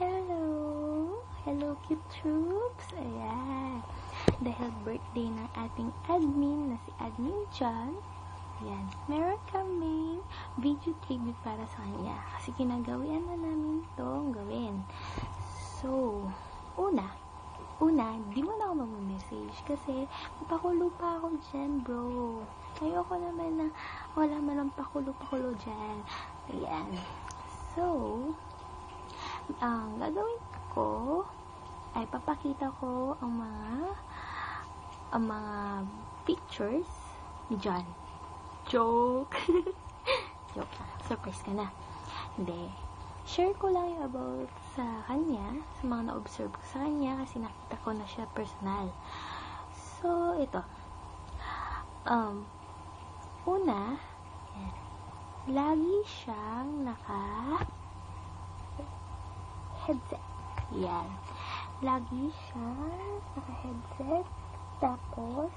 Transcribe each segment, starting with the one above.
Hello! Hello, cute troops! Ayan. Dahil birthday ng ating admin na si Admin John, ayan, meron kaming video tribute para sa kanya. Kasi kinagawian na namin itong gawin. So, una, di mo na ako mag-message kasi papakulo pa ako dyan, bro. Ayoko naman na wala man ang pakulo-pakulo dyan. Ayan. So, ang gagawin ko ay papakita ko ang mga pictures ni John. Joke! Joke lang. Surprise ka na. Hindi. Share ko lang yung about sa kanya, sa mga na-observe ko sa kanya kasi nakita ko na siya personal. So, ito. Una, yan. Lagi siyang naka-headset. Yan. Lagi siyang naka-headset. Tapos,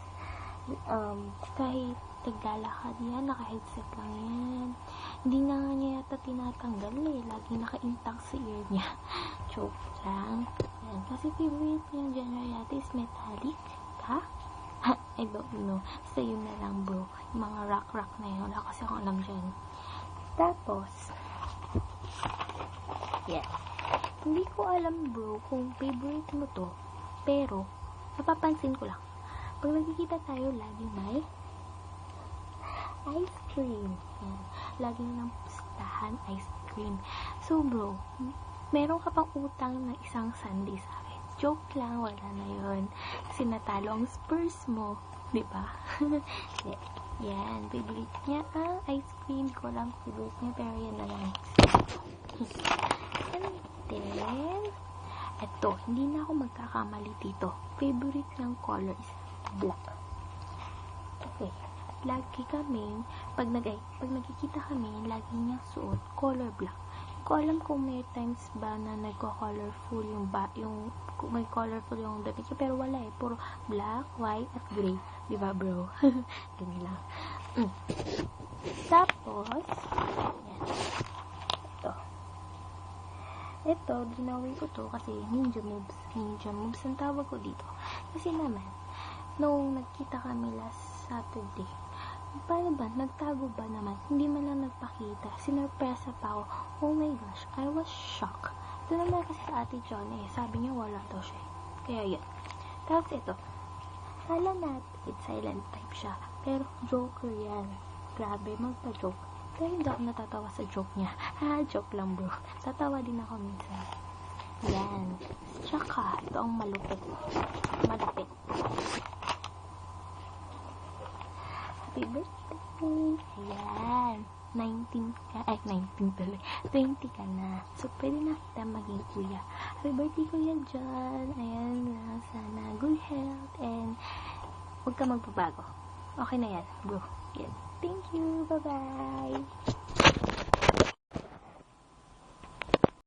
kahit naglalakad yan, naka-headset lang yan. Hindi na nga niya yata tinatanggal eh. Lagi naka-intact sa ear niya. Joke lang. Yan. Kasi favorite niya genre yata is metallic. Ha? I don't know. So, yun na lang, bro. Yung mga rock na yun. Wala kasi akong alam dyan. Tapos, yes. Hindi ko alam, bro, kung favorite mo to. Pero, napapansin ko lang. Pag nagkikita tayo, lagi may ice cream. Yan. Lagi ng pustahan, ice cream. So, bro, meron ka pang utang na isang sundae sa akin. Joke lang, wala na yun. Kasi natalo ang Spurs mo. Diba? Yan. Favorite niya ang ice cream. Ko lang favorite niya, pero yan na lang. And then, eto, hindi na ako magkakamali dito. Favorite ng color is black. Okay. Lagi kami, pag nagkikita kami, lagi niya suot color black. Hindi ko alam kung may times ba na nagko-colorful kung may colorful yung damit niya, pero wala eh. Puro black, white, at gray. Diba, bro? Ganyan lang. Tapos, yan. Ito, ginawin ko to kasi ninja moves ang tawag ko dito. Kasi naman, nung nagkita kami last Saturday, paano ba? Nagtago ba naman? Hindi man lang nagpakita. Sinurpresa pa ako. Oh my gosh, I was shocked. Ito naman kasi sa Ate John sabi niya wala daw siya. Kaya yun. Tapos ito, kala natin silent type siya. Pero joker yan. Grabe, magpa-joke. Pero hindi ako natatawa sa joke niya. Joke lang, bro. Tatawa din ako minsan. Yan. Tsaka, ito ang malupit. Malupit. Happy birthday! Ayan. 19 tuloy. 20 ka na. So, pwede na kita maging kuya. Happy birthday, Kuya John. Ayan na. Sana good health and huwag ka magbabago. Okay na yan, bro. Yan. Thank you. Bye-bye.